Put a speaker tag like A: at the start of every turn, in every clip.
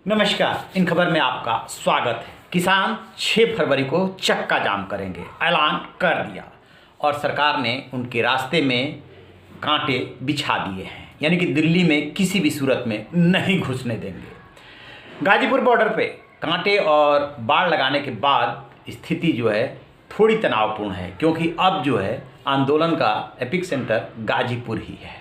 A: नमस्कार, इन खबर में आपका स्वागत है। किसान 6 फरवरी को चक्का जाम करेंगे, ऐलान कर दिया और सरकार ने उनके रास्ते में कांटे बिछा दिए हैं, यानी कि दिल्ली में किसी भी सूरत में नहीं घुसने देंगे। गाजीपुर बॉर्डर पे कांटे और बाड़ लगाने के बाद स्थिति जो है थोड़ी तनावपूर्ण है, क्योंकि अब जो है आंदोलन का एपिक सेंटर गाजीपुर ही है।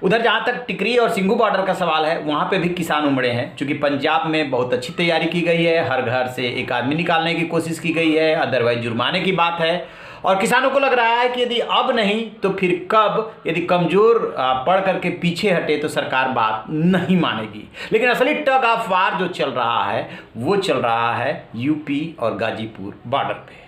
A: उधर जहाँ तक टिकरी और सिंघू बॉर्डर का सवाल है, वहाँ पे भी किसान उमड़े हैं, क्योंकि पंजाब में बहुत अच्छी तैयारी की गई है। हर घर से एक आदमी निकालने की कोशिश की गई है, अदरवाइज जुर्माने की बात है। और किसानों को लग रहा है कि यदि अब नहीं तो फिर कब, यदि कमज़ोर पड़ करके पीछे हटे तो सरकार बात नहीं मानेगी। लेकिन असली टग ऑफ वार जो चल रहा है वो चल रहा है यूपी और गाजीपुर बॉर्डर पे।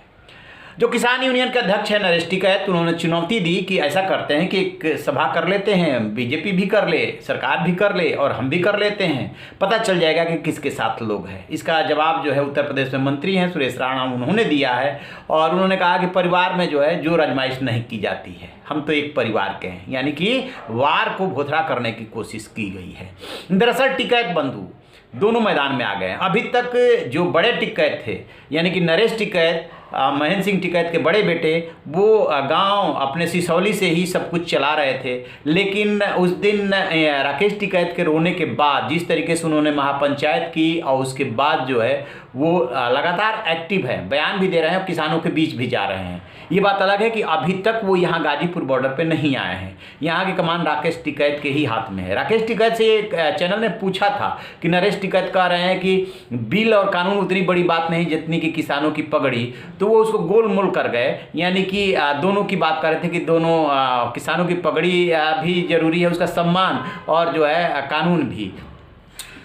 A: जो किसान यूनियन के अध्यक्ष हैं नरेश टिकैत, उन्होंने चुनौती दी कि ऐसा करते हैं कि एक सभा कर लेते हैं, बीजेपी भी कर ले, सरकार भी कर ले और हम भी कर लेते हैं, पता चल जाएगा कि किसके साथ लोग हैं। इसका जवाब जो है उत्तर प्रदेश में मंत्री हैं सुरेश राणा, उन्होंने दिया है और उन्होंने कहा कि परिवार में जो है जोर आजमाइश नहीं की जाती है, हम तो एक परिवार के हैं, यानी कि वार को भोथरा करने की कोशिश की गई है। दरअसल टिकैत बंधु दोनों मैदान में आ गए हैं। अभी तक जो बड़े टिकैत थे, यानी कि नरेश टिकैत, महेंद्र सिंह टिकैत के बड़े बेटे, वो गांव अपने सिसौली से ही सब कुछ चला रहे थे। लेकिन उस दिन राकेश टिकैत के रोने के बाद जिस तरीके से उन्होंने महापंचायत की और उसके बाद जो है वो लगातार एक्टिव है, बयान भी दे रहे हैं और किसानों के बीच भी जा रहे हैं। ये बात अलग है कि अभी तक वो यहाँ गाजीपुर बॉर्डर पे नहीं आए हैं। यहाँ की कमान राकेश टिकैत के ही हाथ में है। राकेश टिकैत से एक चैनल ने पूछा था कि नरेश टिकैत कह रहे हैं कि बिल और कानून उतनी बड़ी बात नहीं जितनी कि किसानों की पगड़ी, तो वो उसको गोल मोल कर गए, यानी कि दोनों की बात कर रहे थे कि दोनों किसानों की पगड़ी भी जरूरी है, उसका सम्मान और जो है कानून भी।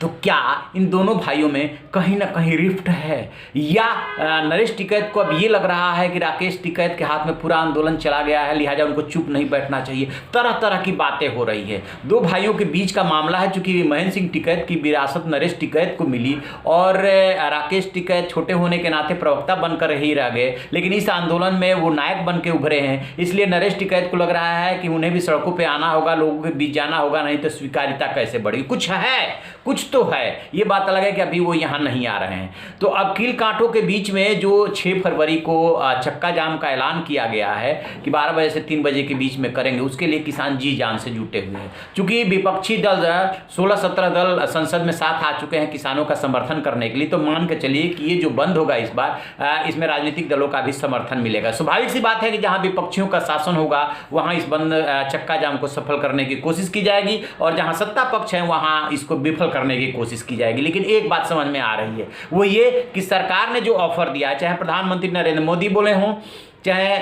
A: तो क्या इन दोनों भाइयों में कहीं ना कहीं रिफ्ट है, या नरेश टिकैत को अब ये लग रहा है कि राकेश टिकैत के हाथ में पूरा आंदोलन चला गया है, लिहाजा उनको चुप नहीं बैठना चाहिए। तरह तरह की बातें हो रही है। दो भाइयों के बीच का मामला है, चूंकि महेंद्र सिंह टिकैत की विरासत नरेश टिकैत को मिली और राकेश टिकैत छोटे होने के नाते प्रवक्ता बनकर ही रह गए, लेकिन इस आंदोलन में वो नायक बन के उभरे हैं। इसलिए नरेश टिकैत को लग रहा है कि उन्हें भी सड़कों पर आना होगा, लोगों के बीच जाना होगा, नहीं तो स्वीकारिता कैसे बढ़ेगी। कुछ है, कुछ तो है। ये बात अलग है कि अभी वो यहाँ नहीं आ रहे हैं। तो अब कील कांटों के बीच में जो 6 फरवरी को चक्का जाम का ऐलान किया गया है कि 12 बजे से 3 बजे के बीच में करेंगे, उसके लिए किसान जी जान से जुटे हुए हैं। चूंकि विपक्षी दल 16-17 दल संसद में साथ आ चुके हैं किसानों का समर्थन करने के लिए, तो मान के चलिए कि ये जो बंद होगा इस बार, इसमें राजनीतिक दलों का भी समर्थन मिलेगा। स्वाभाविक सी बात है कि जहाँ विपक्षियों का शासन होगा वहाँ इस बंद चक्का जाम को सफल करने की कोशिश की जाएगी और जहाँ सत्ता पक्ष है वहाँ इसको विफल करने की कोशिश की जाएगी। लेकिन एक बात समझ में आ रही है, वो ये कि सरकार ने जो ऑफर दिया है, चाहे प्रधानमंत्री नरेंद्र मोदी बोले हों, चाहे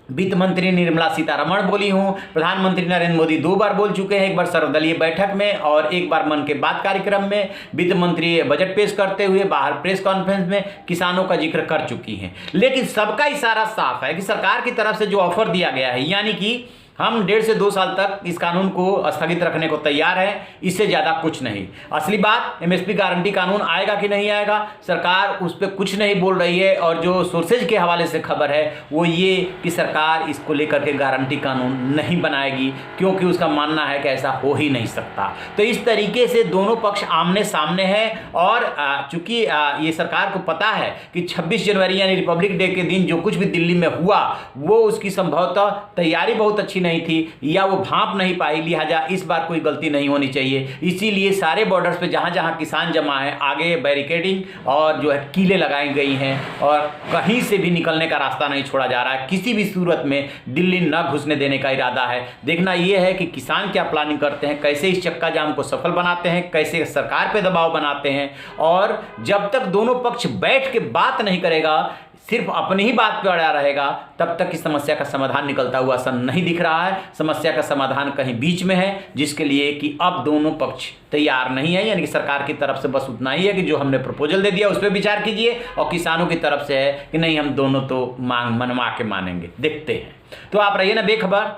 A: वित्त मंत्री निर्मला सीतारमण बोली हों, प्रधानमंत्री नरेंद्र मोदी 2 बार बोल चुके हैं, एक बार सर्वदलीय बैठक में और एक बार मन के बात कार्यक्रम में। वित्त मंत्री बजट पेश करते हुए बाहर प्रेस कॉन्फ्रेंस में किसानों का जिक्र कर चुकी हैं। लेकिन सबका इशारा साफ है कि सरकार की तरफ से जो ऑफर दिया गया है, यानी कि हम 1.5 से 2 साल तक इस कानून को स्थगित रखने को तैयार है, इससे ज़्यादा कुछ नहीं। असली बात, एमएसपी गारंटी कानून आएगा कि नहीं आएगा, सरकार उस पर कुछ नहीं बोल रही है। और जो सोर्सेज के हवाले से खबर है वो ये कि सरकार इसको लेकर के गारंटी कानून नहीं बनाएगी, क्योंकि उसका मानना है कि ऐसा हो ही नहीं सकता। तो इस तरीके से दोनों पक्ष आमने सामने हैं और चूंकि ये सरकार को पता है कि 26 जनवरी यानी रिपब्लिक डे के दिन जो कुछ भी दिल्ली में हुआ वो उसकी संभवतः तैयारी बहुत अच्छी नहीं थी या वो भांप नहीं पाई, लिहाजा इस बार कोई गलती नहीं होनी चाहिए। इसीलिए सारे बॉर्डर्स पे जहां जहां किसान जमा है, आगे बैरिकेडिंग और जो है कीलें लगाई गई हैं और कहीं से भी निकलने का रास्ता नहीं छोड़ा जा रहा है। किसी भी सूरत में दिल्ली न घुसने देने का इरादा है। देखना यह है कि किसान क्या प्लानिंग करते हैं, कैसे इस चक्का जाम को सफल बनाते हैं, कैसे सरकार पे दबाव बनाते हैं। और जब तक दोनों पक्ष बैठ के बात नहीं करेगा, सिर्फ अपनी ही बात पे अड़ा रहेगा, तब तक इस समस्या का समाधान निकलता हुआ सन नहीं दिख रहा है। समस्या का समाधान कहीं बीच में है, जिसके लिए कि अब दोनों पक्ष तैयार नहीं है। यानी कि सरकार की तरफ से बस उतना ही है कि जो हमने प्रपोजल दे दिया उस पर विचार कीजिए, और किसानों की तरफ से है कि नहीं, हम दोनों तो मांग मनवा के मानेंगे। देखते हैं। तो आप रहिए ना बेखबर,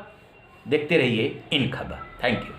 A: देखते रहिए इन खबर। Thank you.